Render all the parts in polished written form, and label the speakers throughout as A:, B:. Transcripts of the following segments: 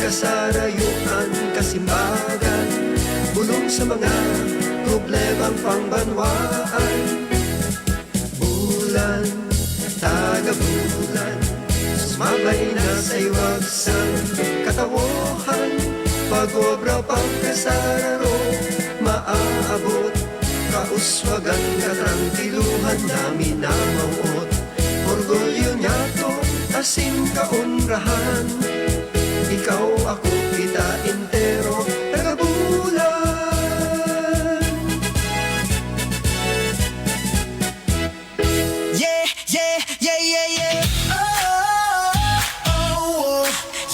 A: kasarayuan, kasimbagan, bulong sa mga problemang pangbanwaan. Bulan, taga-bulan, sumabay na sa iwagsan katawohan. Pag-obra pagkasararo, maaabot kauswagan, katrantiluhan namin na mauot. Orgulyo niya to, asin kaunrahan. Ikaw, ako, kita, entero, taga-bulan.
B: Yeah, yeah, yeah, yeah, yeah. Oh, oh, oh,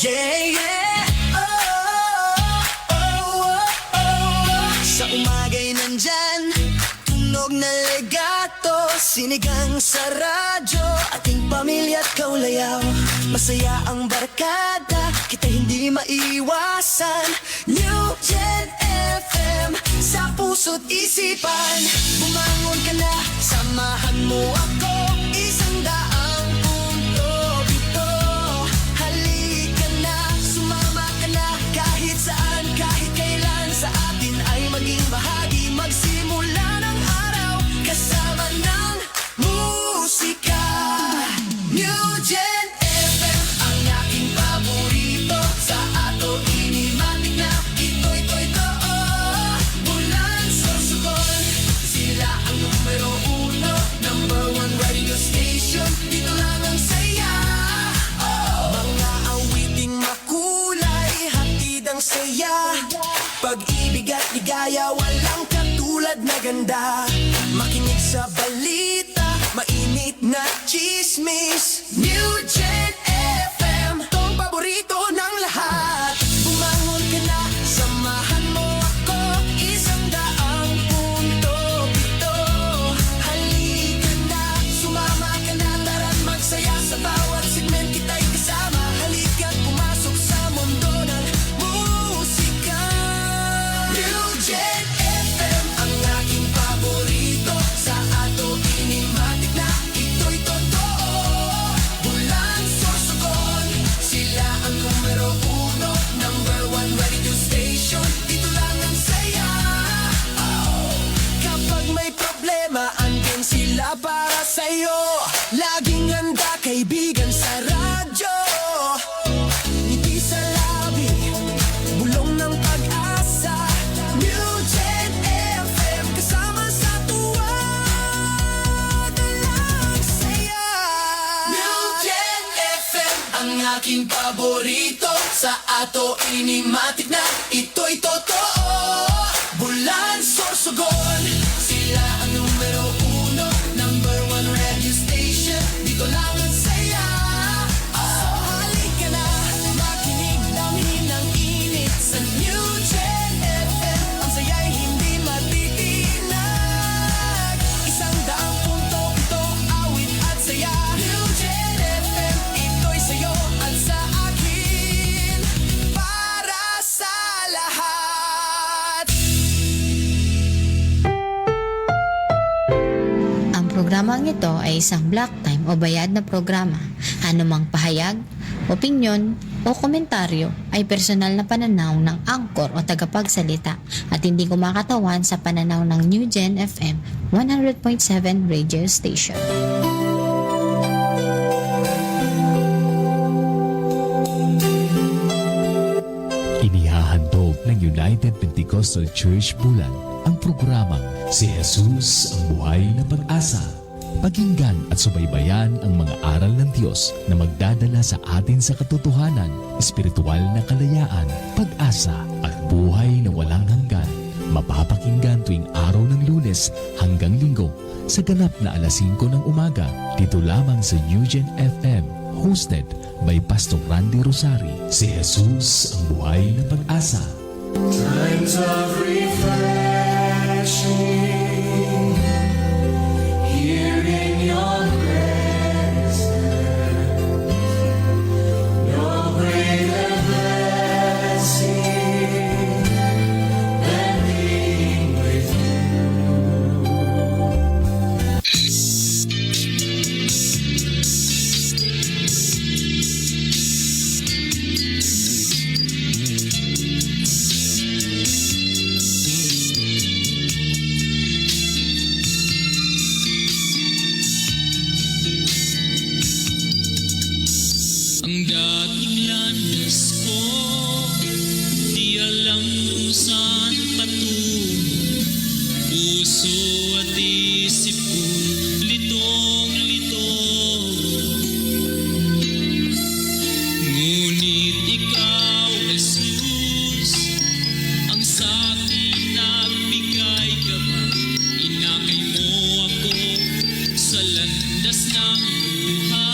B: yeah, yeah. Oh, oh, oh, oh. Sa umagay nandyan, tunog na legato, sinigang sa radyo, ating pamilya't kaulayaw. Masaya ang barkada, kita hindi maiwasan. New Gen FM, sa puso't isipan. Bumangon ka na, samahan mo ako. 100.7. Halika na, sumama ka na. Kahit saan, kahit kailan, sa atin ay maging bahagi. Magsimula ng araw, kasama ng musika. New Gen FM, ang aking paborito. Sa ato inimatik na, ito'y totoo. Bulan, Sorsogon, sila ang numero 1, number 1 radio station. Dito lang ang saya. Mga awiting makulay, hatid ang saya. Pag-ibig at ligaya, walang katulad na ganda. Makinig sa balita, mainit na chismis. New Gen FM, tong paborito ng lahat. Bumangon ka na, samahan mo ako. 100.7. Halika na, sumama ka na. Tara't magsaya sa bawat segment, kita'y kasama. Halika't pumasok sa mundo ng musika. New Gen FM, ang aking paborito. Sa ato inimatik na, ito'y totoo. Bulan, Sorsogon, sila ang numero 1, number 1 radio station. Dito lang ang saya. Kapag may problema, andyan sila para sa'yo. Laging handa, kaibigan sa radyo. Ngiti sa labi, bulong ng pag-asa. New Gen FM, kasama sa tuwa. Dalang saya. New Gen FM, ang aking paborito. Sa ato inimatik na, ito'y totoo. Bulan, Sorsogon, sila ang numero 1, number 1 radio station. Dito lang ang saya. So halika na, makinig, damhin ng init sa New Gen FM. Ang saya'y hindi matitinag. 100.7 awit at saya. New Gen FM, ito'y sa'yo at sa akin. Para sa lahat.
C: Ang programang ito ay isang block time o bayad na programa. Anumang pahayag, opinyon o komentaryo ay personal na pananaw ng angkor o tagapagsalita at hindi kumakatawan sa pananaw ng New Gen FM 100.7 radio station.
D: Inihahandog ng United Pentecostal Church Bulan ang programang Si Jesus ang Buhay na Pag-asa. Pakinggan at subaybayan ang mga aral ng Diyos na magdadala sa atin sa katotohanan, espiritual na kalayaan, pag-asa at buhay na walang hanggan. Mapapakinggan tuwing araw ng Lunes hanggang Linggo sa ganap na alas 5 ng umaga dito lamang sa New Gen FM, hosted by Pastor Randy Rosari. Si Jesus ang Buhay na Pag-asa.
A: Times of refreshing, here in your presence, no greater blessing than being with you.
E: Ang dating landas ko, di alam kung saan patungo. Puso at isip ko'y litong-lito. Ngunit ikaw, Jesus, ang sa'kin nagbigay gabay. Inakay mo ako sa landas ng buhay.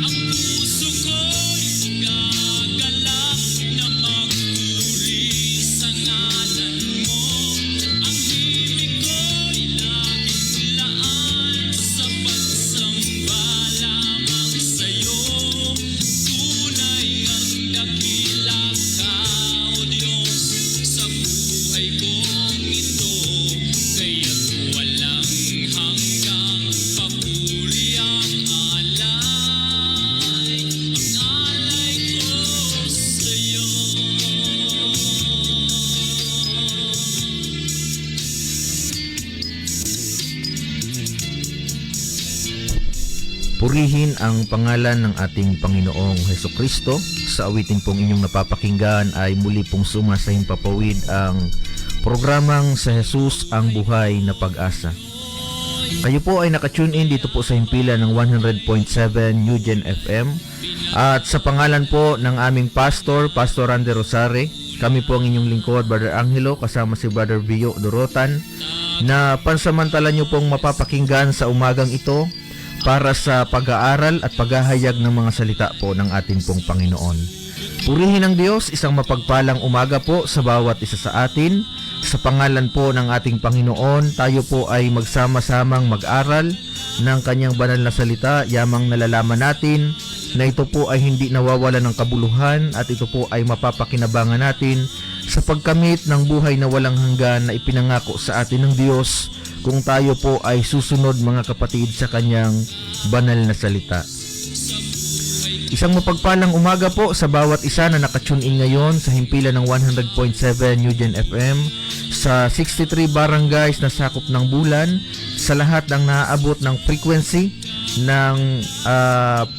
E: Ang puso ko'y nagagalak na magpuri sa ngalan mo. Ang himig ko'y laging laan sa pagsamba lamang sa'yo. Tunay ngang dakila ka, O Diyos, sa buhay kong ito. Kaya't walang hanggang papuri ang alay ko sa'yo.
F: Purihin ang pangalan ng ating Panginoong Hesukristo. Sa awitin pong inyong napapakinggan ay muli pong sumasahimpapawid ang programang sa Jesus ang Buhay na Pag-asa. Kayo po ay nakatune in dito po sa himpilan ng 100.7 Eugen FM. At sa pangalan po ng aming pastor, Pastor Randy Rosare, kami po ang inyong lingkod, Brother Angelo, kasama si Brother Vio Dorotan, na pansamantala nyo pong mapapakinggan sa umagang ito para sa pag-aaral at paghahayag ng mga salita po ng ating pong Panginoon. Purihin ang Diyos, isang mapagpalang umaga po sa bawat isa sa atin. Sa pangalan po ng ating Panginoon, tayo po ay magsama-samang mag-aral ng kanyang banal na salita, yamang nalalaman natin na ito po ay hindi nawawala ng kabuluhan at ito po ay mapapakinabangan natin sa pagkamit ng buhay na walang hanggan na ipinangako sa atin ng Diyos kung tayo po ay susunod, mga kapatid, sa kanyang banal na salita. Isang mapagpalang umaga po sa bawat isa na nakatune in ngayon sa himpilan ng 100.7 Eugen FM, sa 63 barangays na sakop ng bulan, sa lahat ng naaabot ng frequency ng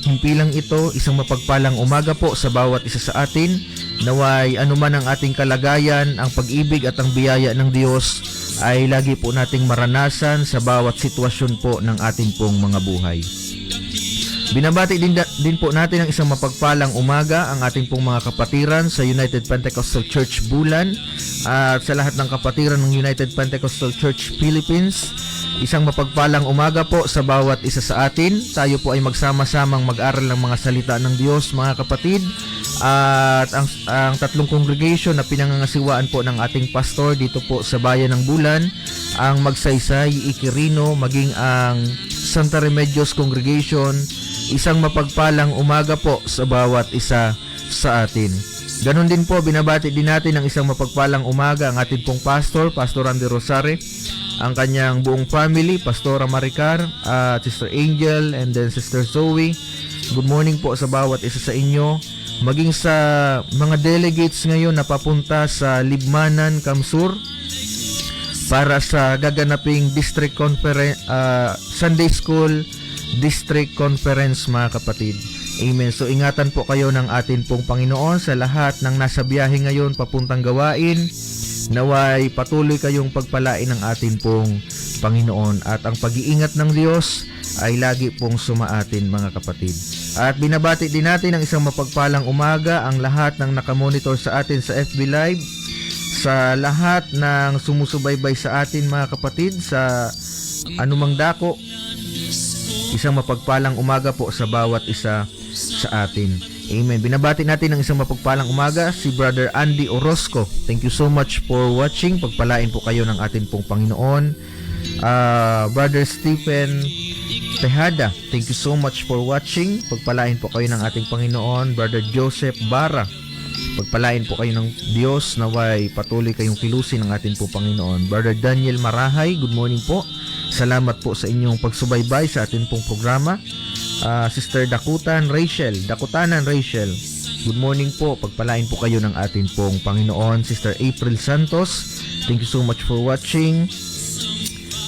F: himpilang ito. Isang mapagpalang umaga po sa bawat isa sa atin. Naway anuman ang ating kalagayan, ang pag-ibig at ang biyaya ng Diyos ay lagi po nating maranasan sa bawat sitwasyon po ng ating pong mga buhay. Binabati din po natin ang isang mapagpalang umaga ang ating pong mga kapatiran sa United Pentecostal Church Bulan at sa lahat ng kapatiran ng United Pentecostal Church Philippines. Isang mapagpalang umaga po sa bawat isa sa atin. Tayo po ay magsama-samang mag-aral ng mga salita ng Diyos, mga kapatid. At ang tatlong congregation na pinangangasiwaan po ng ating pastor dito po sa Bayan ng Bulan, ang Magsaysay, Ikirino, maging ang Santa Remedios Congregation. Isang mapagpalang umaga po sa bawat isa sa atin. Ganon din po, binabati din natin ang isang mapagpalang umaga ang ating pong pastor, Pastor Randy Rosare, ang kanyang buong family, Pastora Maricar, Sister Angel, and then Sister Zoe. Good morning po sa bawat isa sa inyo. Maging sa mga delegates ngayon na papunta sa Libmanan, Kamsur para sa gaganaping District Conference, Sunday School District Conference, mga kapatid. Amen. So ingatan po kayo ng atin pong Panginoon sa lahat ng nasa biyahe ngayon papuntang gawain. Naway patuloy kayong pagpalain ng atin pong Panginoon at ang pag-iingat ng Diyos ay lagi pong sumaatin, mga kapatid. At binabati din natin ang isang mapagpalang umaga ang lahat ng nakamonitor sa atin sa FB Live, sa lahat ng sumusubaybay sa atin, mga kapatid, sa anumang dako. Isang mapagpalang umaga po sa bawat isa sa atin. Amen. Binabati natin ang isang mapagpalang umaga si Brother Andy Orozco. Thank you so much for watching. Pagpalain po kayo ng atin pong Panginoon. Brother Stephen Tejada, thank you so much for watching. Pagpalain po kayo ng ating Panginoon. Brother Joseph Barra, pagpalain po kayo ng Diyos, naway patuloy kayong kilusin ng ating po Panginoon. Brother Daniel Marahay, good morning po. Salamat po sa inyong pagsubaybay sa ating pong programa. Sister Dakutanan Rachel, good morning po. Pagpalain po kayo ng ating pong Panginoon. Sister April Santos, thank you so much for watching.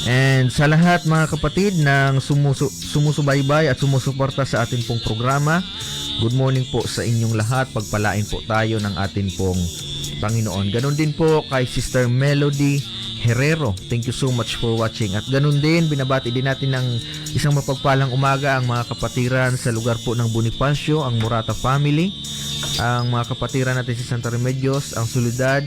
F: And sa lahat mga kapatid ng sumusubaybay at sumusuporta sa atin pong programa, good morning po sa inyong lahat. Pagpalain po tayo ng atin pong Panginoon. Ganon din po kay Sister Melody Herrero. Thank you so much for watching. At ganon din, binabati din natin ng isang mapagpalang umaga ang mga kapatiran sa lugar po ng Bonifacio, ang Morata family, ang mga kapatiran natin sa Santa Remedios, ang Soledad,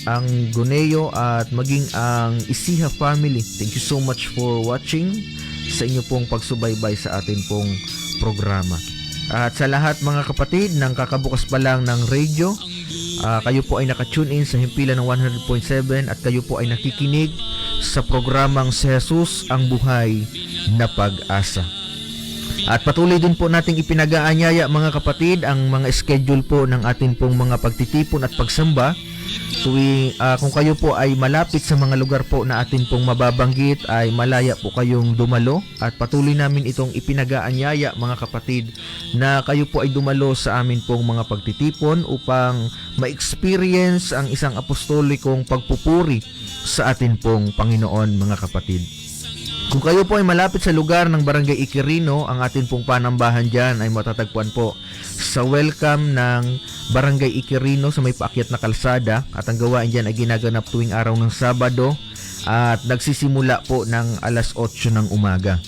F: ang Guneo at maging ang Isiha family. Thank you so much for watching sa inyo pong pagsubaybay sa atin pong programa. At sa lahat mga kapatid ng kakabukas pa lang ng radio, kayo po ay nakatune in sa himpilan ng 100.7 at kayo po ay nakikinig sa programang Si Jesus ang Buhay na Pag-asa. At patuloy din po nating ipinag-aanyaya mga kapatid ang mga schedule po ng atin pong mga pagtitipon at pagsamba. Kung kayo po ay malapit sa mga lugar po na atin pong mababanggit, ay malaya po kayong dumalo, at patuloy namin itong ipinag-aanyaya mga kapatid na kayo po ay dumalo sa amin pong mga pagtitipon upang ma-experience ang isang apostolikong pagpupuri sa atin pong Panginoon mga kapatid. Kung kayo po ay malapit sa lugar ng Barangay Iquirino, ang atin pong panambahan dyan ay matatagpuan po sa welcome ng Barangay Iquirino sa may paakyat na kalsada, at ang gawain dyan ay ginaganap tuwing araw ng Sabado at nagsisimula po ng alas 8 ng umaga.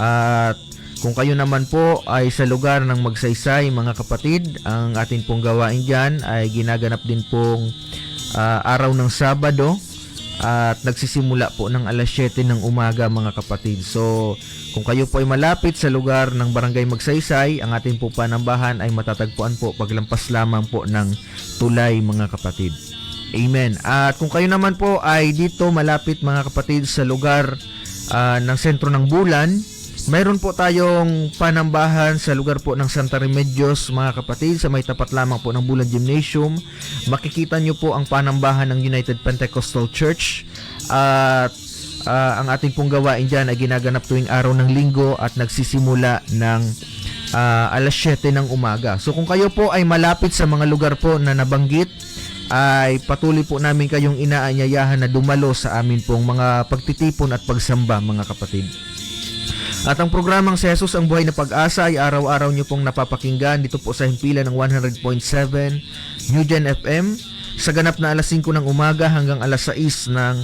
F: At kung kayo naman po ay sa lugar ng Magsaysay mga kapatid, ang atin pong gawain dyan ay ginaganap din pong araw ng Sabado at nagsisimula po ng alas 7 ng umaga mga kapatid. So kung kayo po ay malapit sa lugar ng Barangay Magsaysay, ang ating po panambahan ay matatagpuan po paglampas lamang po ng tulay mga kapatid. Amen. At kung kayo naman po ay dito malapit mga kapatid sa lugar ng sentro ng Bulan, mayroon po tayong panambahan sa lugar po ng Santa Remedios mga kapatid, sa may tapat lamang po ng Bulan Gymnasium. Makikita nyo po ang panambahan ng United Pentecostal Church, at ang ating pong gawain dyan ay ginaganap tuwing araw ng Linggo at nagsisimula ng alas 7 ng umaga. So kung kayo po ay malapit sa mga lugar po na nabanggit, ay patuloy po namin kayong inaanyayahan na dumalo sa amin pong mga pagtitipon at pagsamba mga kapatid. At ang programang Si Jesus ang Buhay na Pag-asa ay araw-araw nyo pong napapakinggan dito po sa himpilan ng 100.7 New Gen FM sa ganap na alas 5 ng umaga hanggang alas 6 ng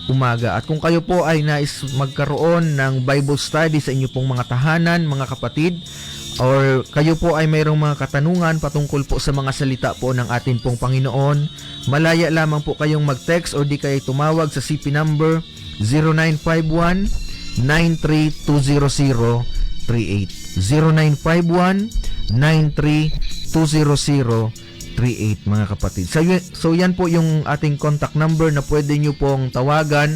F: umaga. At kung kayo po ay nais magkaroon ng Bible study sa inyo pong mga tahanan mga kapatid, or kayo po ay mayroong mga katanungan patungkol po sa mga salita po ng atin pong Panginoon, malaya lamang po kayong mag-text o di kayo tumawag sa CP number 0951-93-20038 0951-93-20038 mga kapatid. So yan po yung ating contact number na pwede nyo pong tawagan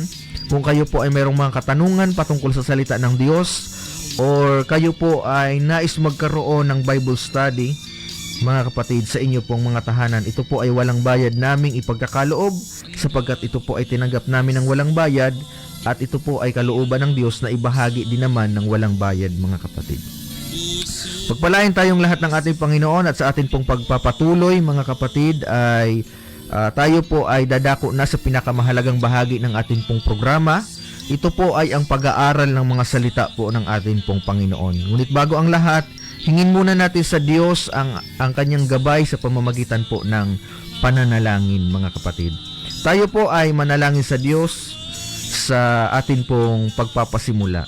F: kung kayo po ay mayroong mga katanungan patungkol sa salita ng Diyos, or kayo po ay nais magkaroon ng Bible study mga kapatid sa inyo pong mga tahanan. Ito po ay walang bayad naming ipagkakaloob, sapagkat ito po ay tinanggap namin ng walang bayad, at ito po ay kalooban ng Diyos na ibahagi din naman ng walang bayad mga kapatid. Pagpalain tayong lahat ng ating Panginoon, at sa ating pong pagpapatuloy mga kapatid ay tayo po ay dadako na sa pinakamahalagang bahagi ng ating pong programa. Ito po ay ang pag-aaral ng mga salita po ng ating pong Panginoon. Ngunit bago ang lahat, hingin muna natin sa Diyos ang kanyang gabay sa pamamagitan po ng pananalangin mga kapatid. Tayo po ay manalangin sa Diyos sa atin pong pagpapasimula.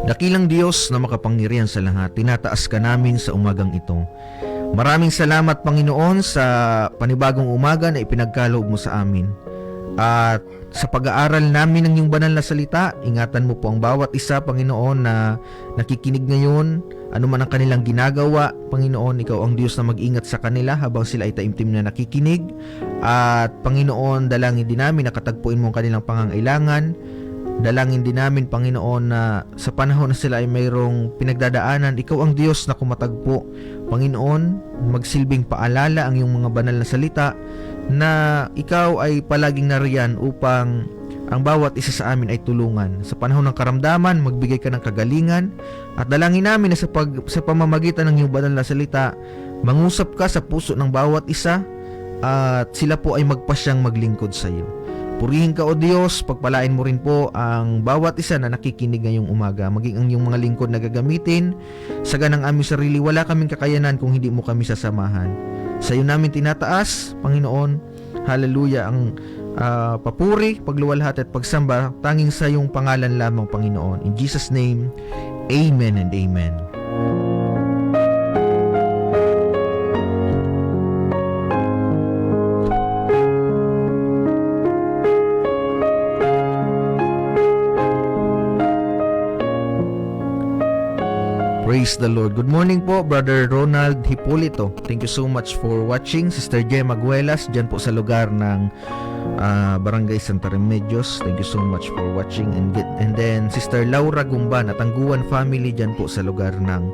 F: Dakilang Diyos na makapangyarihan sa lahat, tinataas ka namin sa umagang ito. Maraming salamat Panginoon sa panibagong umaga na ipinagkaloob mo sa amin. At sa pag-aaral namin ng iyong banal na salita, ingatan mo po ang bawat isa Panginoon na nakikinig ngayon, ano man ang kanilang ginagawa. Panginoon, ikaw ang Diyos na mag-ingat sa kanila habang sila ay taimtim na nakikinig. At Panginoon, dalangin din namin na katagpuin mo ang kanilang pangangailangan. Dalangin din namin, Panginoon, na sa panahon na sila ay mayroong pinagdadaanan, Ikaw ang Diyos na kumatagpo. Panginoon, magsilbing paalala ang iyong mga banal na salita na Ikaw ay palaging nariyan upang ang bawat isa sa amin ay tulungan. Sa panahon ng karamdaman, magbigay ka ng kagalingan, at dalangin namin na sa pamamagitan ng iyong banal na salita, mangusap ka sa puso ng bawat isa at sila po ay magpasyang maglingkod sa iyo. Purihin ka, O Diyos, pagpalain mo rin po ang bawat isa na nakikinig ngayong umaga, maging ang iyong mga lingkod na gagamitin sa ganang aming sarili. Wala kaming kakayanan kung hindi mo kami sasamahan. Sa iyo namin tinataas, Panginoon, hallelujah, ang papuri, pagluwalhati at pagsamba tanging sa iyong pangalan lamang, Panginoon. In Jesus' name, Amen and Amen. Praise the Lord. Good morning po, Brother Ronald Hipolito. Thank you so much for watching. Sister Gemma Guelas, dyan po sa lugar ng Barangay Santa Remedios. Thank you so much for watching. And then Sister Laura Gumban at Tangguan family dyan po sa lugar ng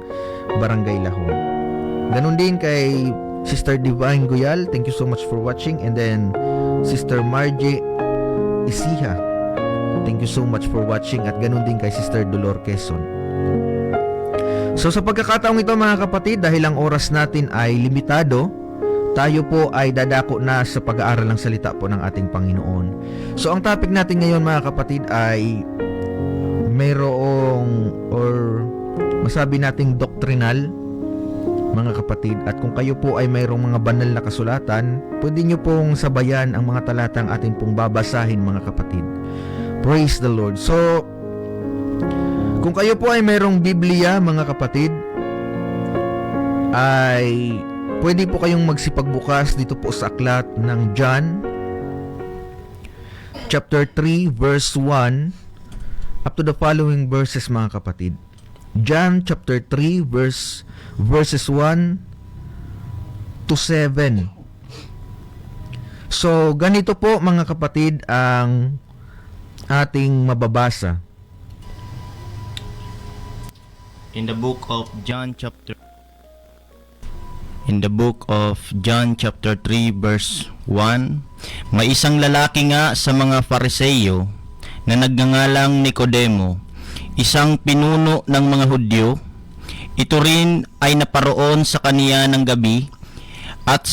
F: Barangay Lahon. Ganon din kay Sister Divine Guyal. Thank you so much for watching. And then Sister Margie Isiha. Thank you so much for watching. At ganon din kay Sister Dolor Quezon. So sa pagkakataong ito, mga kapatid, dahil ang oras natin ay limitado, tayo po ay dadako na sa pag-aaral ng salita po ng ating Panginoon. So ang topic natin ngayon, mga kapatid, ay mayroong, or masabi nating doctrinal, mga kapatid. At kung kayo po ay mayroong mga banal na kasulatan, pwede nyo pong sabayan ang mga talatang ating pong babasahin, mga kapatid. Praise the Lord. So kung kayo po ay mayroong Biblia, mga kapatid, ay pwede po kayong magsipagbukas dito po sa aklat ng John chapter 3 verse 1 up to the following verses, mga kapatid. John chapter 3 verses 1 to 7. So ganito po, mga kapatid, ang ating mababasa.
G: In the book of John chapter 3 verse 1, may isang lalaki nga sa mga Fariseyo na nagngangalang Nicodemo, isang pinuno ng mga Hudyo. Ito rin ay naparoon sa kaniya ng gabi at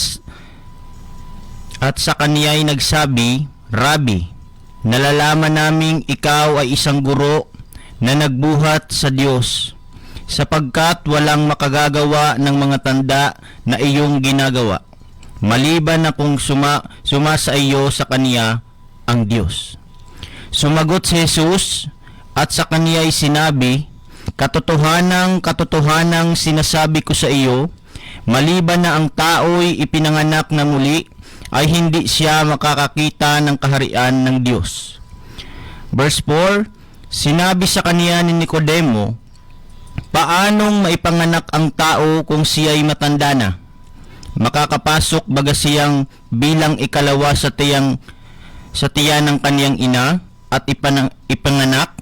G: sa kaniya ay nagsabi, Rabbi, nalalaman naming ikaw ay isang guro na nagbuhat sa Diyos, sapagkat walang makagagawa ng mga tanda na iyong ginagawa, maliban na kung sumasa iyo sa kaniya ang Diyos. Sumagot si Jesus at sa kaniya ay sinabi, Katotohanang sinasabi ko sa iyo, maliban na ang tao'y ipinanganak na muli, ay hindi siya makakakita ng kaharian ng Diyos. Verse 4, sinabi sa kaniya ni Nicodemo, paanong maipanganak ang tao kung siya'y matanda na? Makakapasok baga siyang bilang ikalawa sa tiyan ng kaniyang ina at ipanganak?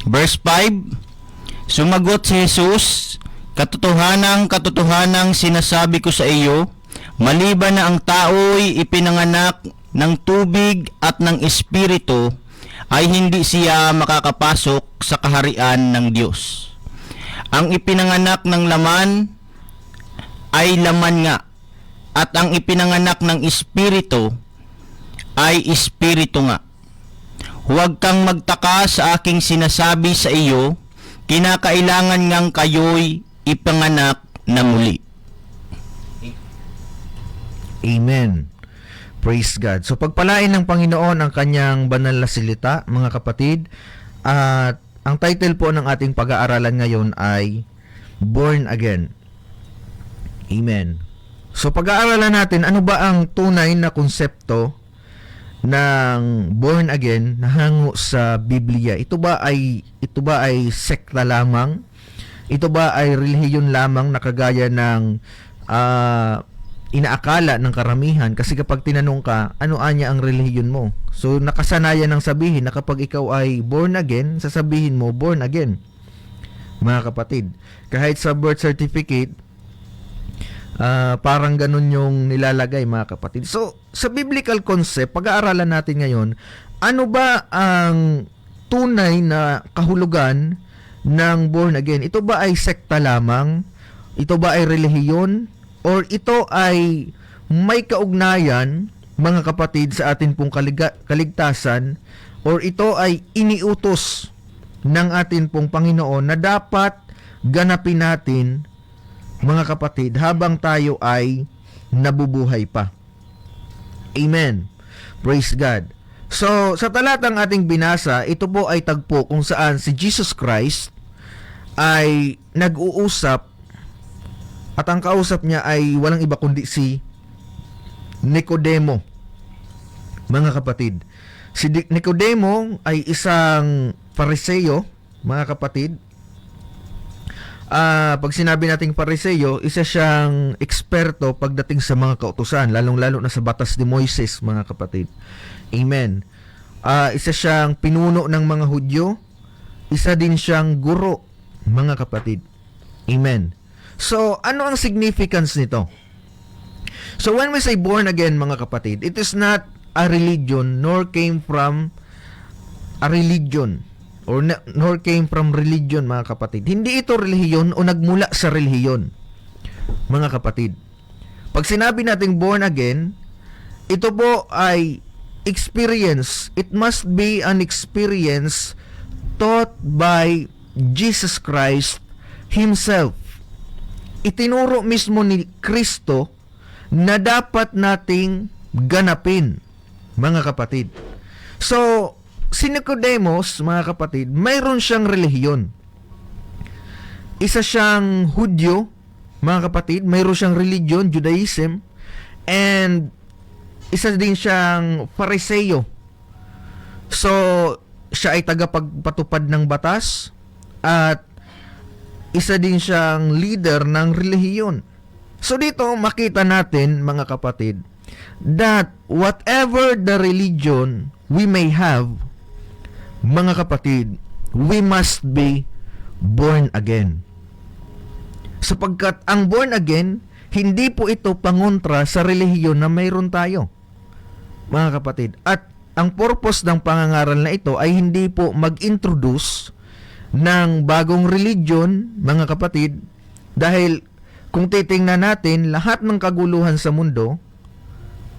G: Verse 5, sumagot si Jesus, Katotohanang sinasabi ko sa iyo, maliban na ang tao'y ipinanganak ng tubig at ng espiritu, ay hindi siya makakapasok sa kaharian ng Diyos. Ang ipinanganak ng laman ay laman nga, at ang ipinanganak ng espiritu ay espiritu nga. Huwag kang magtaka sa aking sinasabi sa iyo, kinakailangan ngang kayo'y ipanganak na muli.
F: Amen. Praise God. So pagpalain ng Panginoon ang kanyang banal na salita, mga kapatid, at ang title po ng ating pag-aaralan ngayon ay Born Again. Amen. So pag-aaralan natin, ano ba ang tunay na konsepto ng born again na hango sa Biblia? Ito ba ay sekta lamang? Ito ba ay relihiyon lamang na kagaya ng inaakala ng karamihan, kasi kapag tinanong ka, ano anya ang relihiyon mo? So, nakasanayan ng sabihin na kapag ikaw ay born again, sasabihin mo, born again. Mga kapatid, kahit sa birth certificate, parang ganun yung nilalagay, mga kapatid. So, sa biblical concept, pag-aaralan natin ngayon, ano ba ang tunay na kahulugan ng born again? Ito ba ay sekta lamang? Ito ba ay relihiyon? Or ito ay may kaugnayan, mga kapatid, sa atin pong kaligtasan? Or ito ay iniutos ng atin pong Panginoon na dapat ganapin natin, mga kapatid, habang tayo ay nabubuhay pa? Amen. Praise God. So, sa talatang ating binasa, ito po ay tagpo kung saan si Jesus Christ ay nag-uusap, at ang kausap niya ay walang iba kundi si Nicodemo. Mga kapatid, si Nicodemo ay isang Pariseo, mga kapatid. Pag sinabi nating Pariseo, isa siyang eksperto pagdating sa mga kautusan, lalong-lalo na sa batas ni Moises, mga kapatid. Amen. Isa siyang pinuno ng mga Hudyo, isa din siyang guro, mga kapatid. Amen. So, ano ang significance nito? So, when we say born again, mga kapatid, it is not a religion nor came from a religion or nor came from religion, mga kapatid. Hindi ito relihiyon o nagmula sa relihiyon, mga kapatid. Pag sinabi nating born again, ito po ay experience. It must be an experience taught by Jesus Christ Himself. Itinuro mismo ni Kristo na dapat nating ganapin, mga kapatid. So, si Nicodemos, mga kapatid, mayroon siyang relihiyon. Isa siyang Hudyo, mga kapatid, mayroon siyang religion, Judaism, and isa din siyang Pariseo. So, siya ay tagapagpatupad ng batas, at isa din siyang leader ng relihiyon. So dito makita natin, mga kapatid, that whatever the religion we may have, mga kapatid, we must be born again. Sapagkat ang born again, hindi po ito pangontra sa relihiyon na mayroon tayo, mga kapatid. At ang purpose ng pangangaral na ito ay hindi po mag-introduce ng bagong religion, mga kapatid, dahil kung titingnan natin, lahat ng kaguluhan sa mundo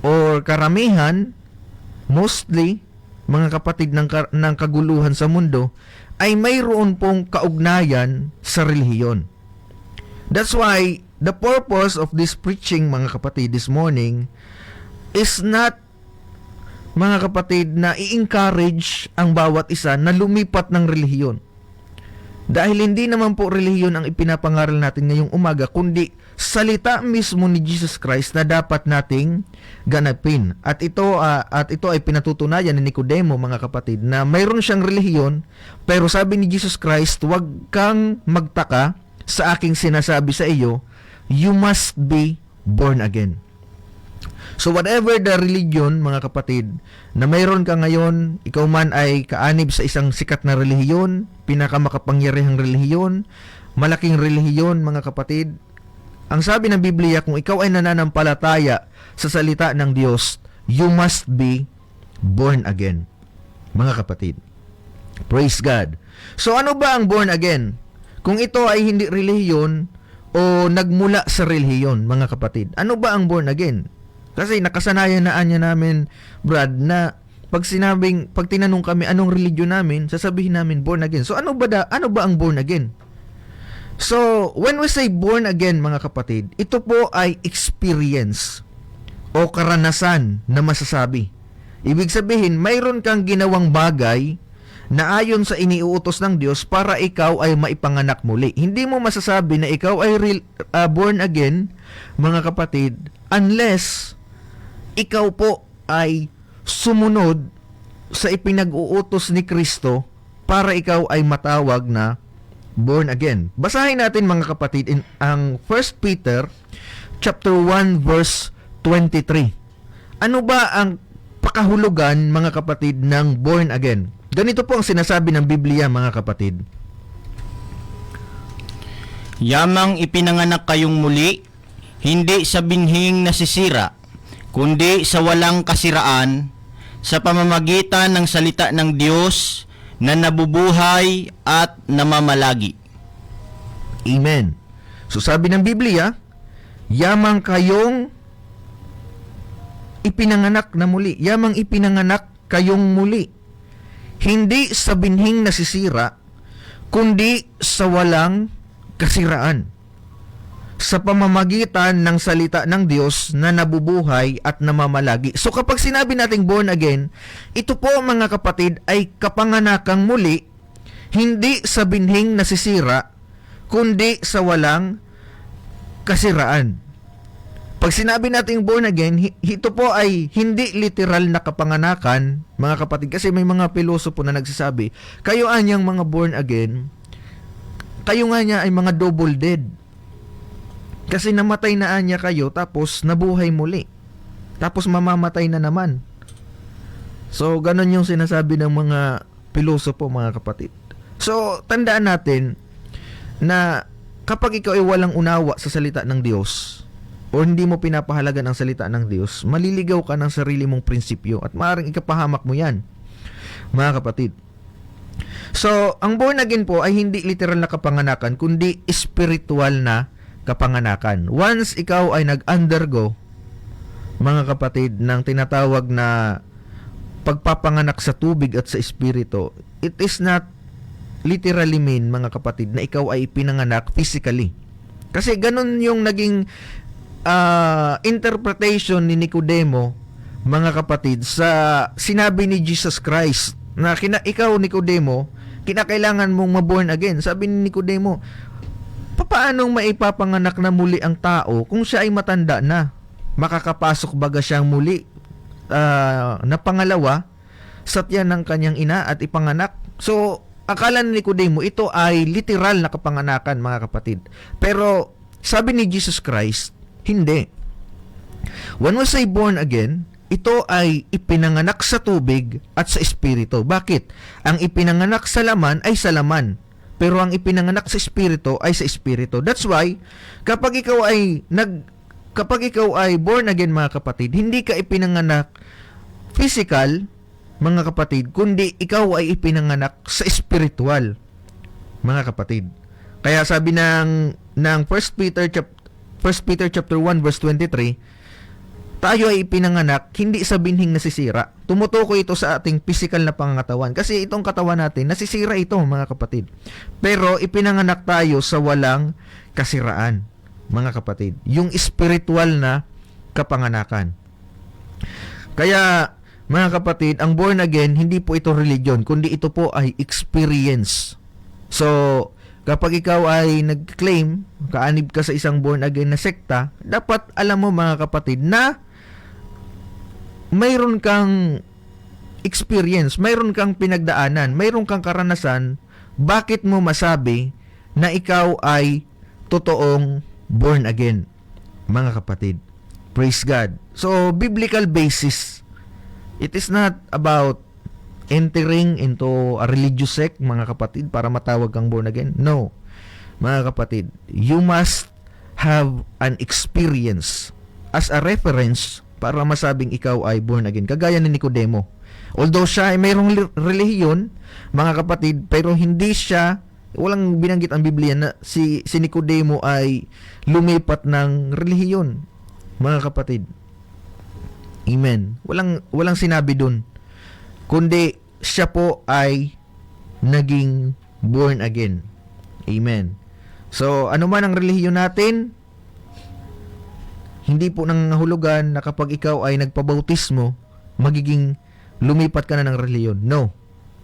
F: or karamihan, mostly, mga kapatid, ng kaguluhan sa mundo ay mayroon pong kaugnayan sa relihiyon. That's why the purpose of this preaching, mga kapatid, this morning is not, mga kapatid, na i-encourage ang bawat isa na lumipat ng relihiyon. Dahil hindi naman po relihiyon ang ipinapangaral natin ngayong umaga, kundi salita mismo ni Jesus Christ na dapat nating ganapin. At ito ay pinatutunayan ni Nicodemo, mga kapatid, na mayroon siyang relihiyon, pero sabi ni Jesus Christ, huwag kang magtaka sa aking sinasabi sa iyo, you must be born again. So whatever the religion, mga kapatid, na mayroon ka ngayon, ikaw man ay kaanib sa isang sikat na relihiyon, pinakamakapangyarihang relihiyon, malaking relihiyon, mga kapatid, ang sabi ng Biblia, kung ikaw ay nananampalataya sa salita ng Diyos, you must be born again, mga kapatid. Praise God. So ano ba ang born again? Kung ito ay hindi relihiyon o nagmula sa relihiyon, mga kapatid, ano ba ang born again? Kasi nakasanayan na namin, Brad, na pag tinanong kami anong religion namin, sasabihin namin born again. So ano ba ang born again? So when we say born again, mga kapatid, ito po ay experience o karanasan na masasabi. Ibig sabihin, mayroon kang ginawang bagay na ayon sa iniuutos ng Diyos para ikaw ay maipanganak muli. Hindi mo masasabi na ikaw ay born again, mga kapatid, unless ikaw po ay sumunod sa ipinag-uutos ni Kristo para ikaw ay matawag na born again. Basahin natin, mga kapatid, ang 1 Peter chapter 1 verse 23. Ano ba ang pakahulugan, mga kapatid, ng born again? Ganito po ang sinasabi ng Biblia, mga kapatid.
G: Yamang ipinanganak kayong muli, hindi sa binhing nasisira, kundi sa walang kasiraan, sa pamamagitan ng salita ng Diyos na nabubuhay at namamalagi.
F: Amen. So sabi ng Biblia, yamang kayong ipinanganak na muli. Yamang ipinanganak kayong muli. Hindi sa binhing nasisira, kundi sa walang kasiraan. Sa pamamagitan ng salita ng Diyos na nabubuhay at namamalagi. So kapag sinabi nating born again, ito po, mga kapatid, ay kapanganakang muli, hindi sa binhing nasisira, kundi sa walang kasiraan. Pag sinabi nating born again, ito po ay hindi literal na kapanganakan, mga kapatid, kasi may mga pilosopo na nagsasabi, kayo anyang mga born again, kayo nga niya ay mga double dead. Kasi namatay na anya kayo, tapos nabuhay muli. Tapos mamamatay na naman. So, ganun yung sinasabi ng mga pilosopo, mga kapatid. So, tandaan natin na kapag ikaw ay walang unawa sa salita ng Diyos, o hindi mo pinapahalagan ang salita ng Diyos, maliligaw ka ng sarili mong prinsipyo at maaaring ikapahamak mo yan, mga kapatid. So, ang born again po ay hindi literal na kapanganakan, kundi spiritual na kapanganakan. Once ikaw ay nag-undergo, mga kapatid, ng tinatawag na pagpapanganak sa tubig at sa espiritu, it is not literally mean, mga kapatid, na ikaw ay pinanganak physically. Kasi ganun yung naging interpretation ni Nicodemo, mga kapatid, sa sinabi ni Jesus Christ na ikaw, Nicodemo, kinakailangan mong ma-born again. Sabi ni Nicodemo, paanong maipapanganak na muli ang tao kung siya ay matanda na? Makakapasok baga siyang muli na pangalawa sa tiyan ng kanyang ina at ipanganak? So, akala ni Nicodemo, ito ay literal na kapanganakan, mga kapatid. Pero, sabi ni Jesus Christ, hindi. When we say born again, ito ay ipinanganak sa tubig at sa espiritu. Bakit? Ang ipinanganak sa laman ay sa laman, pero ang ipinanganak sa espiritu ay sa espiritu. That's why, kapag ikaw ay born again, mga kapatid, hindi ka ipinanganak physical, mga kapatid, kundi ikaw ay ipinanganak sa espiritual, mga kapatid. Kaya sabi ng 1 Peter chapter 1 verse 23, tayo ay ipinanganak hindi sa binhing nasisira. Tumutukoy ito sa ating physical na pangangatawan. Kasi itong katawan natin, nasisira ito, mga kapatid. Pero ipinanganak tayo sa walang kasiraan, mga kapatid. Yung spiritual na kapanganakan. Kaya, mga kapatid, ang born again, hindi po ito religion, kundi ito po ay experience. So, kapag ikaw ay nag-claim, kaanib ka sa isang born again na sekta, dapat alam mo, mga kapatid, na mayroon kang experience, mayroon kang pinagdaanan, mayroon kang karanasan, bakit mo masabi na ikaw ay totoong born again, mga kapatid. Praise God. So, biblical basis. It is not about entering into a religious sect, mga kapatid, para matawag kang born again. No. Mga kapatid, you must have an experience as a reference para masabing ikaw ay born again. Kagaya ni Nicodemo. Although siya ay mayroong relihiyon, mga kapatid, pero hindi siya, walang binanggit ang Biblia na si Nicodemo ay lumipat ng relihiyon, mga kapatid. Amen. Walang sinabi dun. Kundi siya po ay naging born again. Amen. So, ano man ang relihiyon natin, hindi po nangangahulugan na kapag ikaw ay nagpabautismo, magiging lumipat ka na ng relihiyon. No.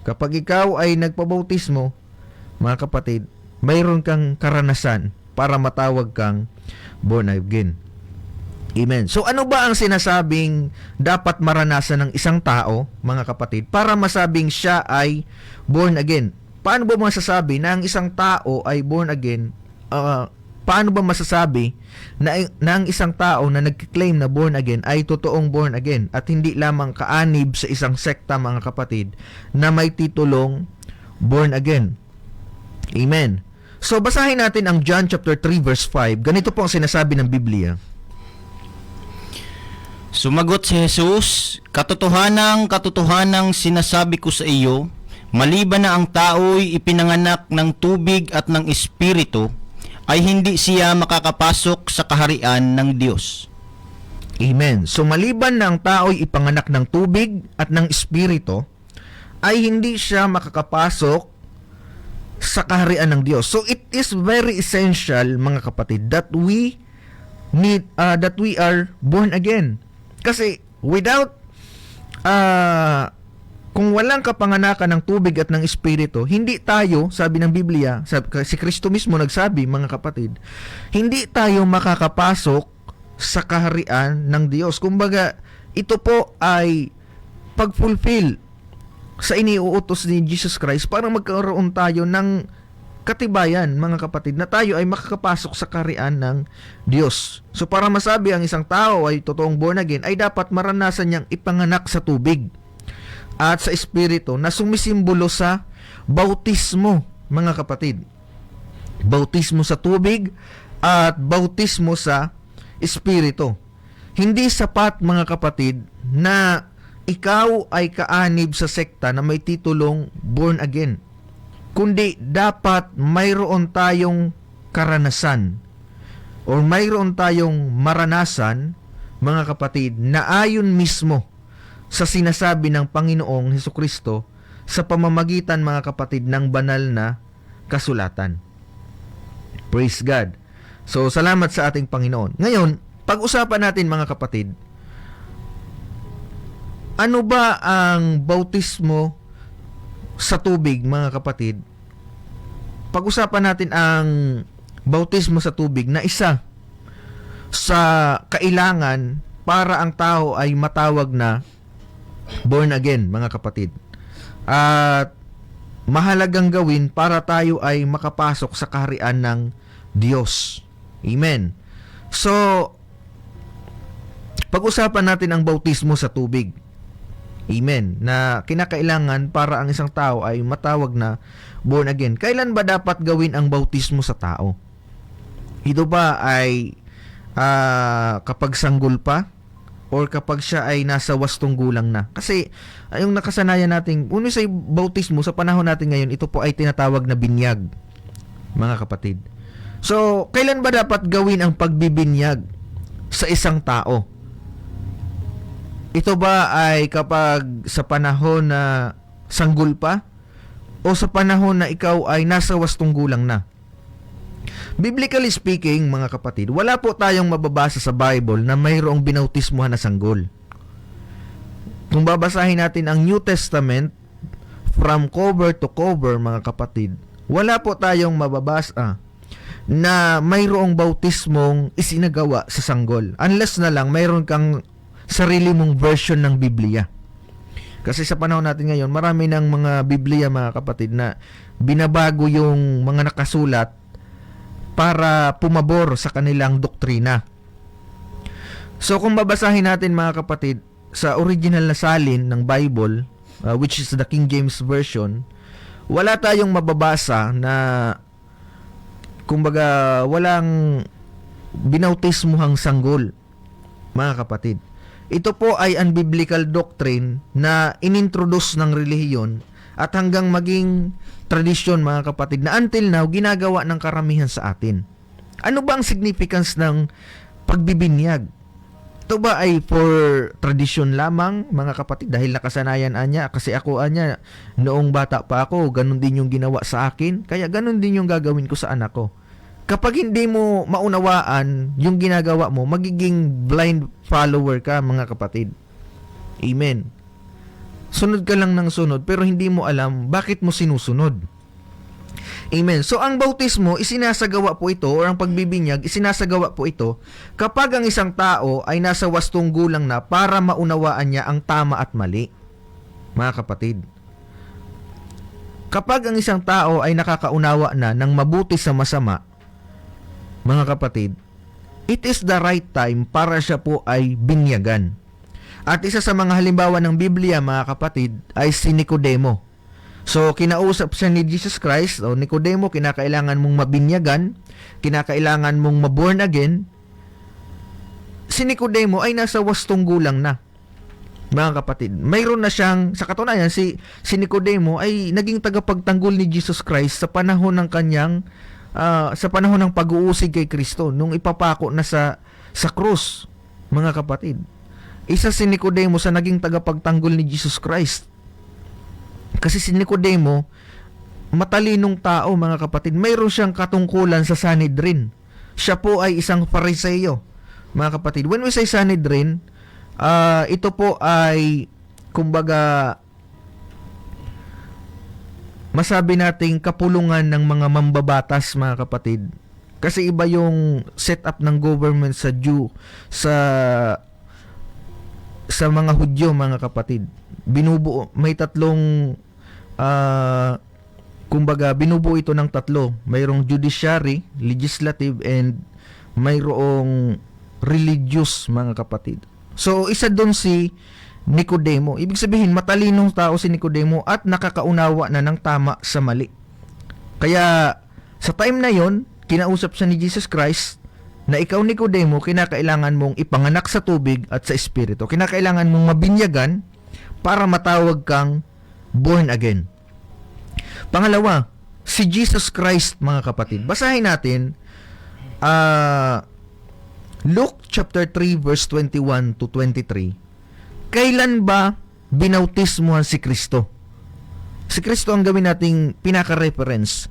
F: Kapag ikaw ay nagpabautismo, mga kapatid, mayroon kang karanasan para matawag kang born again. Amen. So, ano ba ang sinasabing dapat maranasan ng isang tao, mga kapatid, para masabing siya ay born again? Paano ba masasabi na ang isang tao ay born again? paano ba masasabi na ang isang tao na nag-claim na born again ay totoong born again at hindi lamang kaanib sa isang sekta, mga kapatid, na may titulong born again? Amen. So basahin natin ang John chapter 3 verse 5. Ganito po ang sinasabi ng Biblia.
G: Sumagot si Jesus, katotohanang sinasabi ko sa iyo, maliban na ang tao'y ipinanganak ng tubig at ng espiritu, ay hindi siya makakapasok sa kaharian ng Diyos.
F: Amen. So maliban na ang tao'y ipanganak ng tubig at ng espiritu, ay hindi siya makakapasok sa kaharian ng Diyos. So it is very essential, mga kapatid, that we are born again. Kasi without kung walang kapanganakan ng tubig at ng espiritu, hindi tayo, sabi ng Biblia, si Kristo mismo nagsabi, mga kapatid, hindi tayo makakapasok sa kaharian ng Diyos. Kumbaga, ito po ay pag-fulfill sa iniuutos ni Jesus Christ para magkaroon tayo ng katibayan, mga kapatid, na tayo ay makakapasok sa kaharian ng Diyos. So para masabi ang isang tao ay totoong born again, ay dapat maranasan niyang ipanganak sa tubig at sa espiritu na sumisimbolo sa bautismo, mga kapatid. Bautismo sa tubig at bautismo sa espiritu. Hindi sapat, mga kapatid, na ikaw ay kaanib sa sekta na may titulong born again, kundi dapat mayroon tayong karanasan o mayroon tayong maranasan, mga kapatid, na ayon mismo sa sinasabi ng Panginoong Hesukristo sa pamamagitan, mga kapatid, ng banal na kasulatan. Praise God. So, salamat sa ating Panginoon. Ngayon, pag-usapan natin, mga kapatid, ano ba ang bautismo sa tubig, mga kapatid? Pag-usapan natin ang bautismo sa tubig na isa sa kailangan para ang tao ay matawag na born again, mga kapatid. At mahalagang gawin para tayo ay makapasok sa kaharian ng Diyos. Amen. So, pag-usapan natin ang bautismo sa tubig. Amen. Na kinakailangan para ang isang tao ay matawag na born again. Kailan ba dapat gawin ang bautismo sa tao? Ito ba ay kapag sanggol pa? Or kapag siya ay nasa wastong gulang na? Kasi yung nakasanayan natin, kung sa bautismo sa panahon natin ngayon, ito po ay tinatawag na binyag, mga kapatid. So, kailan ba dapat gawin ang pagbibinyag sa isang tao? Ito ba ay kapag sa panahon na sanggol pa? O sa panahon na ikaw ay nasa wastong gulang na? Biblically speaking, mga kapatid, wala po tayong mababasa sa Bible na mayroong binautismuhan na sanggol. Kung babasahin natin ang New Testament from cover to cover, mga kapatid, wala po tayong mababasa na mayroong bautismong isinagawa sa sanggol. Unless na lang mayroon kang sarili mong version ng Biblia. Kasi sa panahon natin ngayon, marami ng mga Biblia, mga kapatid, na binabago yung mga nakasulat para pumabor sa kanilang doktrina. So kung babasahin natin, mga kapatid, sa original na salin ng Bible, which is the King James Version, wala tayong mababasa na kumbaga walang binautismuhang sanggol, mga kapatid. Ito po ay unbiblical doctrine na inintroduce ng relihiyon at hanggang maging tradisyon, mga kapatid, na until now ginagawa ng karamihan sa atin. Ano ba ang significance ng pagbibinyag? Ito ba ay for tradisyon lamang, mga kapatid, dahil nakasanayan anya? Kasi ako anya, noong bata pa ako, ganun din yung ginawa sa akin, kaya ganun din yung gagawin ko sa anak ko. Kapag hindi mo maunawaan yung ginagawa mo, magiging blind follower ka, mga kapatid. Amen. Sunod ka lang ng sunod, pero hindi mo alam bakit mo sinusunod. Amen. So, ang bautismo, isinasagawa po ito, o ang pagbibinyag, isinasagawa po ito, kapag ang isang tao ay nasa wastong gulang na para maunawaan niya ang tama at mali. Mga kapatid. Kapag ang isang tao ay nakakaunawa na ng mabuti sa masama, mga kapatid, it is the right time para siya po ay binyagan. At isa sa mga halimbawa ng Biblia, mga kapatid, ay si Nicodemo. So, kinausap siya ni Jesus Christ, o Nicodemo, kinakailangan mong mabinyagan, kinakailangan mong maborn again. Si Nicodemo ay nasa 8 gulang na, mga kapatid. Mayroon na siyang, sa katunayan, si Nicodemo ay naging tagapagtanggol ni Jesus Christ sa panahon ng kanyang, sa panahon ng pag-uusig kay Kristo, nung ipapako na sa krus, mga kapatid. Isa si Nicodemo sa naging tagapagtanggol ni Jesus Christ. Kasi si Nicodemo, matalinong tao, mga kapatid. Mayroon siyang katungkulan sa Sanhedrin. Siya po ay isang Fariseo, mga kapatid. When we say Sanhedrin, ito po ay, kumbaga, masabi nating kapulungan ng mga mambabatas, mga kapatid. Kasi iba yung setup ng government sa mga Hudyo, mga kapatid. Binubuo, may tatlong kumbaga binubuo ito ng tatlo. Mayroong judiciary, legislative, and mayroong religious, mga kapatid. So isa doon si Nicodemo. Ibig sabihin matalinong tao si Nicodemo at nakakaunawa na ng tama sa mali. Kaya sa time na yon, kinausap siya ni Jesus Christ na ikaw, Nicodemo, kinakailangan mong ipanganak sa tubig at sa espiritu. Kinakailangan mong mabinyagan para matawag kang born again. Pangalawa, si Jesus Christ, mga kapatid. Basahin natin Luke chapter 3 verse 21 to 23. Kailan ba binautismuhan si Kristo? Si Kristo ang gawin nating pinaka-reference.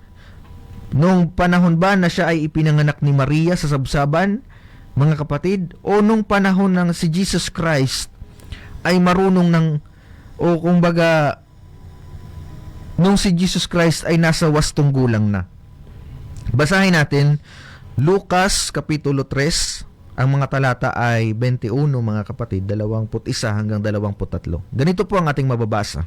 F: Nung panahon ba na siya ay ipinanganak ni Maria sa sabsaban, mga kapatid? O nung panahon ng si Jesus Christ ay marunong ng, o kumbaga, nung si Jesus Christ ay nasa 8 gulang na? Basahin natin Lucas Kapitulo 3. Ang mga talata ay 21, mga kapatid, 21 hanggang 23. Ganito po ang ating mababasa.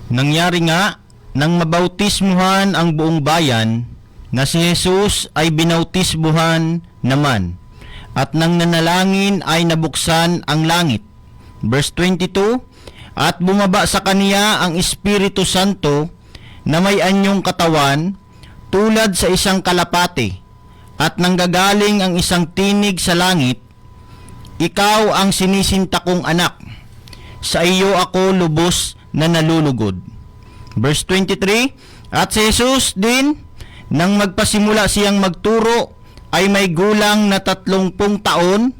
G: Nangyari nga, nang mabautismuhan ang buong bayan, na si Jesus ay binautismuhan naman, at nang nanalangin ay nabuksan ang langit. Verse 22, at bumaba sa kaniya ang Espiritu Santo na may anyong katawan tulad sa isang kalapate, at nanggagaling ang isang tinig sa langit, ikaw ang sinisinta kong anak, sa iyo ako lubos na nalulugod. Verse 23, at si Jesus din, nang magpasimula siyang magturo, ay may gulang na 30 taon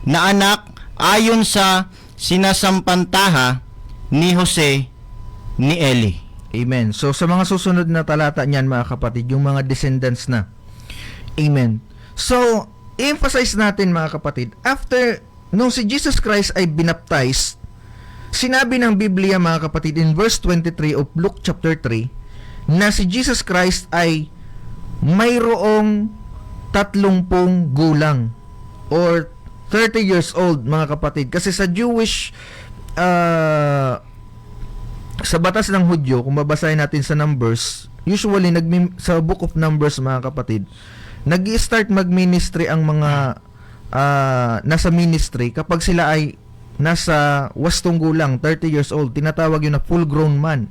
G: na anak ayon sa sinasampantaha ni Jose ni Eli.
F: Amen. So sa mga susunod na talata niyan, mga kapatid, yung mga descendants na. Amen. So, emphasize natin, mga kapatid, after nung si Jesus Christ ay binaptize, sinabi ng Biblia, mga kapatid, in verse 23 of Luke chapter 3, na si Jesus Christ ay mayroong 30 gulang or 30 years old, mga kapatid. Kasi sa Jewish sa batas ng Hudyo, kung babasahin natin sa Numbers, usually sa Book of Numbers, mga kapatid, nag-i-start mag-ministry ang mga nasa ministry kapag sila ay nasa 8 gulang, 30 years old. Tinatawag yun na full-grown man.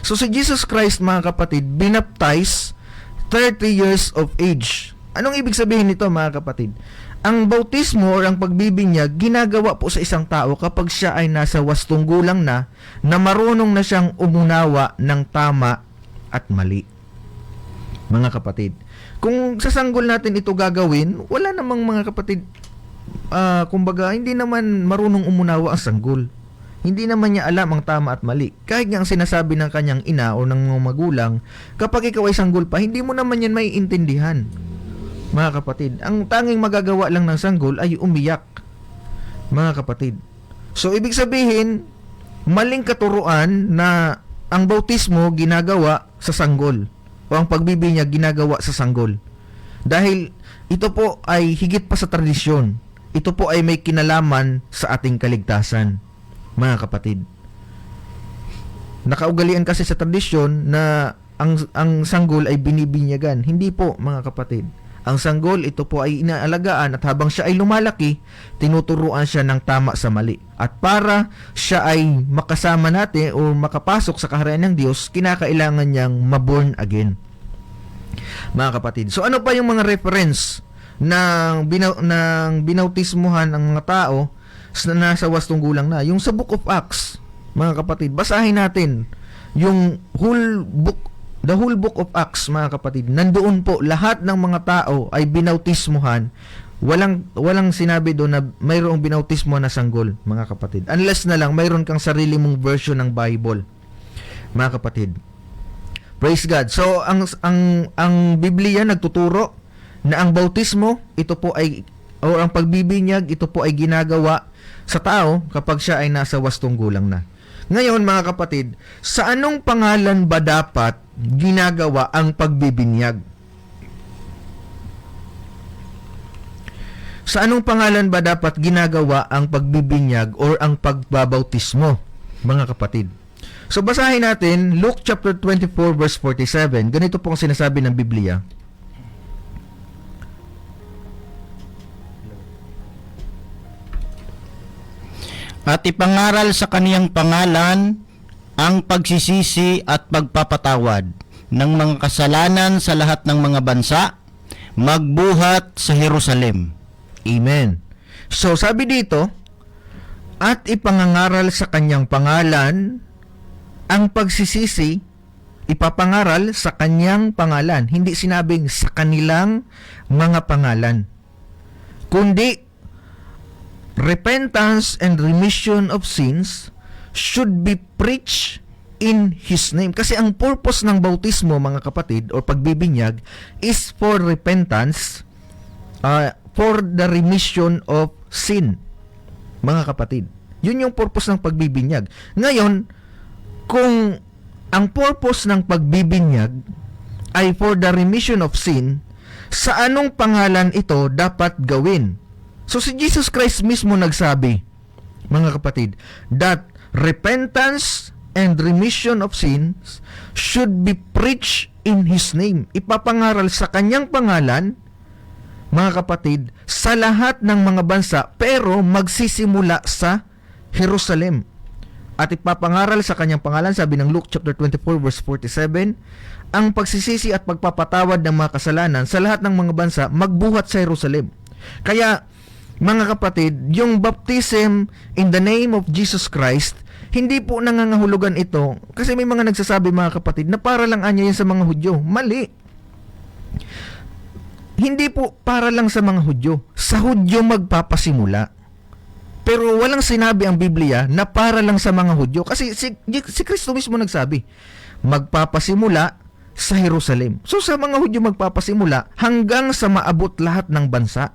F: So si Jesus Christ, mga kapatid, binaptize 30 years of age. Anong ibig sabihin nito, mga kapatid? Ang bautismo or ang pagbibinyag, ginagawa po sa isang tao kapag siya ay nasa 8 gulang na marunong na siyang umunawa ng tama at mali. Mga kapatid, kung sa sanggol natin ito gagawin, wala namang, mga kapatid, kumbaga, hindi naman marunong umunawa ang sanggol. Hindi naman niya alam ang tama at mali. Kahit nga ang sinasabi ng kanyang ina o ng mga magulang, kapag ikaw ay sanggol pa, hindi mo naman yan maiintindihan. Mga kapatid, ang tanging magagawa lang ng sanggol ay umiyak. Mga kapatid. So, ibig sabihin, maling katuruan na ang bautismo ginagawa sa sanggol o ang pagbibinyag ginagawa sa sanggol. Dahil ito po ay higit pa sa tradisyon. Ito po ay may kinalaman sa ating kaligtasan, mga kapatid. Nakaugalian kasi sa tradisyon na ang sanggol ay binibinyagan. Hindi po, mga kapatid. Ang sanggol, ito po ay inaalagaan at habang siya ay lumalaki, tinuturuan siya ng tama sa mali. At para siya ay makasama natin o makapasok sa kaharian ng Diyos, kinakailangan niyang maborn again. Mga kapatid. So ano pa yung mga reference ng binautismuhan ng mga tao na nasa wastong gulang na? Yung sa Book of Acts, mga kapatid, basahin natin yung the whole book of Acts, mga kapatid. Nandoon po lahat ng mga tao ay binautismuhan. Walang sinabi doon na mayroong binautismo na sanggol, mga kapatid. Unless na lang mayroon kang sarili mong version ng Bible, mga kapatid. Praise God. So ang Biblia nagtuturo na ang bautismo, ito po ay o ang pagbibinyag, ito po ay ginagawa sa tao kapag siya ay nasa wastong gulang na. Ngayon, mga kapatid, sa anong pangalan ba dapat ginagawa ang pagbibinyag? Sa anong pangalan ba dapat ginagawa ang pagbibinyag or ang pagbabautismo, mga kapatid? So basahin natin Luke chapter 24 verse 47. Ganito po ang sinasabi ng Biblia.
G: At ipangaral sa kaniyang pangalan ang pagsisisi at pagpapatawad ng mga kasalanan sa lahat ng mga bansa, magbuhat sa Jerusalem.
F: Amen. So sabi dito, at ipangangaral sa kanyang pangalan ang pagsisisi, ipapangaral sa kanyang pangalan. Hindi sinabing sa kanilang mga pangalan. Kundi repentance and remission of sins should be preached in His name. Kasi ang purpose ng bautismo, mga kapatid, o pagbibinyag, is for repentance, for the remission of sin, mga kapatid. Yun yung purpose ng pagbibinyag. Ngayon, kung ang purpose ng pagbibinyag ay for the remission of sin, sa anong pangalan ito dapat gawin? So si Jesus Christ mismo nagsabi, mga kapatid, that repentance and remission of sins should be preached in His name. Ipapangaral sa kanyang pangalan, mga kapatid, sa lahat ng mga bansa, pero magsisimula sa Jerusalem. At ipapangaral sa kanyang pangalan, sabi ng Luke chapter 24 verse 47, ang pagsisisi at pagpapatawad ng mga kasalanan sa lahat ng mga bansa, magbuhat sa Jerusalem. Kaya, mga kapatid, yung baptism in the name of Jesus Christ, hindi po nangangahulugan ito, kasi may mga nagsasabi, mga kapatid, na para lang anya yan sa mga Hudyo. Mali. Hindi po para lang sa mga Hudyo. Sa Hudyo magpapasimula. Pero walang sinabi ang Biblia na para lang sa mga Hudyo. Kasi si Kristo mismo nagsabi, magpapasimula sa Jerusalem. So sa mga Hudyo magpapasimula hanggang sa maabot lahat ng bansa.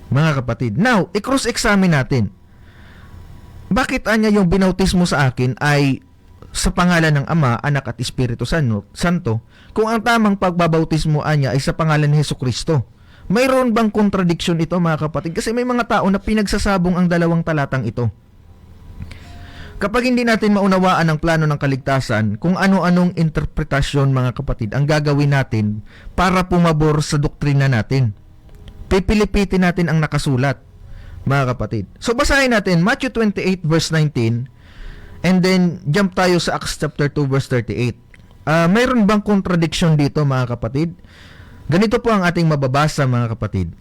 F: Mga kapatid. Now, i-cross-examine natin. Bakit anya yung binautismo sa akin ay sa pangalan ng Ama, Anak at Espiritu Santo, kung ang tamang pagbabautismo anya ay sa pangalan ni Hesukristo? Mayroon bang contradiction ito, mga kapatid? Kasi may mga tao na pinagsasabong ang dalawang talatang ito. Kapag hindi natin maunawaan ang plano ng kaligtasan, kung ano-anong interpretasyon, mga kapatid, ang gagawin natin para pumabor sa doktrina natin. Pipilipitin natin ang nakasulat, mga kapatid. So basahin natin Matthew 28 verse 19 and then jump tayo sa Acts chapter 2 verse 38. Mayroon bang contradiction dito, mga kapatid? Ganito po ang ating mababasa, mga kapatid.